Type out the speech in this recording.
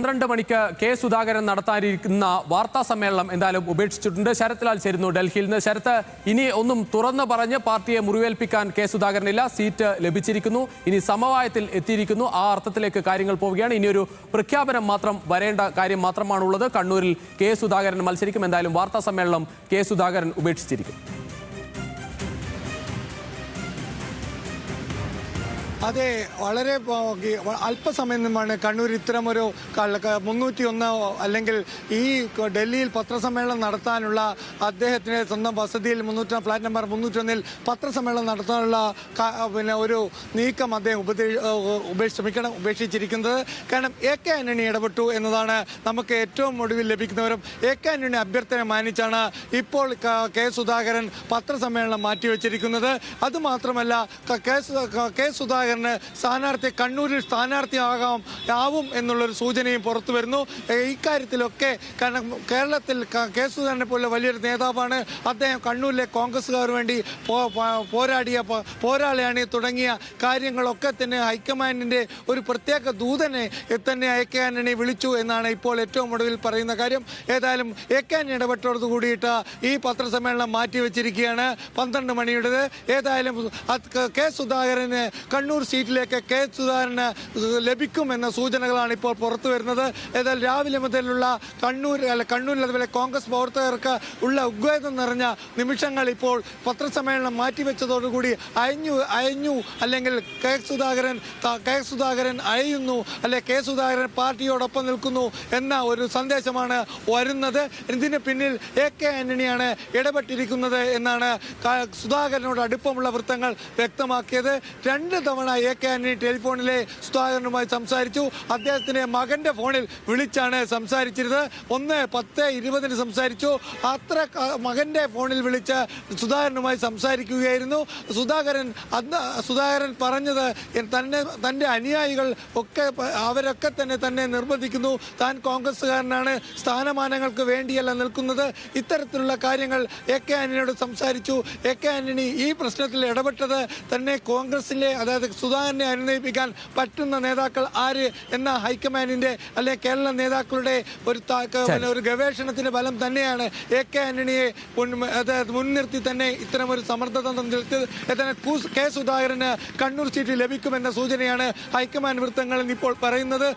12 മണിക്ക് കെ സുധാകരൻ നടത്താനിരിക്കുന്ന വാർത്താ സമ്മേളനം എന്തായാലും ഉപേക്ഷിച്ചിട്ടുണ്ട്. ശരത് ലാൽ ചേരുന്നു ഡൽഹിയിൽ നിന്ന്. ശരത്ത്, ഇനി ഒന്നും തുറന്നു പറഞ്ഞ് പാർട്ടിയെ മുറിവേൽപ്പിക്കാൻ കെ സുധാകരനില്ല. സീറ്റ് ലഭിച്ചിരിക്കുന്നു, ഇനി സമവായത്തിൽ എത്തിയിരിക്കുന്നു. ആ അർത്ഥത്തിലേക്ക് കാര്യങ്ങൾ പോവുകയാണ്. ഇനിയൊരു പ്രഖ്യാപനം മാത്രം വരേണ്ട കാര്യം മാത്രമാണുള്ളത്. കണ്ണൂരിൽ കെ സുധാകരൻ മത്സരിക്കും. എന്തായാലും വാർത്താ സമ്മേളനം കെ സുധാകരൻ ഉപേക്ഷിച്ചിരിക്കും. അതെ, വളരെ അല്പസമയം മുമ്പാണ് കണ്ണൂർ ഇത്തരമൊരു 301 അല്ലെങ്കിൽ ഈ ഡൽഹിയിൽ പത്രസമ്മേളനം നടത്താനുള്ള അദ്ദേഹത്തിൻ്റെ സ്വന്തം വസതിയിൽ ഫ്ലാറ്റ് നമ്പർ 301 പത്രസമ്മേളനം നടത്താനുള്ള ഒരു നീക്കം അദ്ദേഹം ഉപേക്ഷിച്ചിരിക്കുന്നത്. കാരണം AK ആന്റണി ഇടപെട്ടു എന്നതാണ് നമുക്ക് ഏറ്റവും ഒടുവിൽ ലഭിക്കുന്നവരും. AK ആന്റണി അഭ്യർത്ഥന മാനിച്ചാണ് ഇപ്പോൾ കെ സുധാകരൻ പത്രസമ്മേളനം മാറ്റിവെച്ചിരിക്കുന്നത്. അതുമാത്രമല്ല, കെ സുധാകരൻ സ്ഥാനാർത്ഥി കണ്ണൂരിൽ സ്ഥാനാർത്ഥിയാവും എന്നുള്ളൊരു സൂചനയും പുറത്തു വരുന്നു. ഇക്കാര്യത്തിലൊക്കെ കാരണം കേരളത്തിൽ കെ സുധാകരനെ പോലെ വലിയൊരു നേതാവാണ് അദ്ദേഹം. കണ്ണൂരിലെ കോൺഗ്രസ്സുകാർ വേണ്ടി പോരാടിയ പോരാളിയാണ്. തുടങ്ങിയ കാര്യങ്ങളൊക്കെ തന്നെ ഹൈക്കമാൻഡിന്റെ ഒരു പ്രത്യേക ദൂതനെ തന്നെ AK ആന്റണി വിളിച്ചു എന്നാണ് ഇപ്പോൾ ഏറ്റവും ഒടുവിൽ പറയുന്ന കാര്യം. ഏതായാലും AK ആന്റണി ഇടപെട്ടോട് കൂടിയിട്ട് ഈ പത്രസമ്മേളനം മാറ്റിവെച്ചിരിക്കുകയാണ് 12 മണിയുടേത്. ഏതായാലും കെ സുധാകരന് കണ്ണൂർ സീറ്റിലേക്ക് കെ സുധാകരന് ലഭിക്കുമെന്ന സൂചനകളാണ് ഇപ്പോൾ പുറത്തു വരുന്നത്. ഏതായാലും രാവിലെ മുതലുള്ള കണ്ണൂരിൽ അതുപോലെ കോൺഗ്രസ് പ്രവർത്തകർക്ക് ഉള്ള ഉദ്വേഗം നിറഞ്ഞ നിമിഷങ്ങൾ ഇപ്പോൾ പത്രസമ്മേളനം മാറ്റിവെച്ചതോടുകൂടി അയഞ്ഞു അല്ലെങ്കിൽ കെ സുധാകരൻ അയയുന്നു, അല്ലെ കെ സുധാകരൻ പാർട്ടിയോടൊപ്പം നിൽക്കുന്നു എന്ന ഒരു സന്ദേശമാണ് വരുന്നത്. ഇതിന് പിന്നിൽ AK ആന്റണിയാണ് ഇടപെട്ടിരിക്കുന്നത് എന്നാണ് സുധാകരനോട് അടുപ്പമുള്ള വൃത്തങ്ങൾ വ്യക്തമാക്കിയത്. 2 തവണ AK ആന്റണി ടെലിഫോണിലെ സുധാകരനുമായി സംസാരിച്ചു. അദ്ദേഹത്തിന്റെ മകന്റെ ഫോണിൽ വിളിച്ചാണ് സംസാരിച്ചിരുന്നത്. 10:20 സംസാരിച്ചു. മകന്റെ ഫോണിൽ വിളിച്ച് സുധാകരനുമായി സംസാരിക്കുകയായിരുന്നു. സുധാകരൻ പറഞ്ഞത് തന്റെ അനുയായികൾ അവരൊക്കെ തന്നെ നിർബന്ധിക്കുന്നു, താൻ കോൺഗ്രസ്സുകാരനാണ്, സ്ഥാനമാനങ്ങൾക്ക് വേണ്ടിയല്ല നിൽക്കുന്നത്. ഇത്തരത്തിലുള്ള കാര്യങ്ങൾ AK ആന്റണിയോട് സംസാരിച്ചു. AK ആന്റണി ഈ പ്രശ്നത്തിൽ ഇടപെട്ടത് തന്നെ കോൺഗ്രസിലെ അതായത് സുധാകരനെ അനുനയിപ്പിക്കാൻ പറ്റുന്ന നേതാക്കൾ ആര് എന്ന ഹൈക്കമാൻഡിന്റെ അല്ലെങ്കിൽ കേരള നേതാക്കളുടെ ഒരു ഗവേഷണത്തിന്റെ ഫലം തന്നെയാണ് AK ആന്റണിയെ മുൻനിർത്തി തന്നെ ഇത്തരമൊരു സമ്മർദ്ദതന്ത്രം കെ സുധാകരന് കണ്ണൂർ സീറ്റ് ലഭിക്കുമെന്ന സൂചനയാണ് ഹൈക്കമാൻഡ് വൃത്തങ്ങളിൽ ഇപ്പോൾ പറയുന്നത്.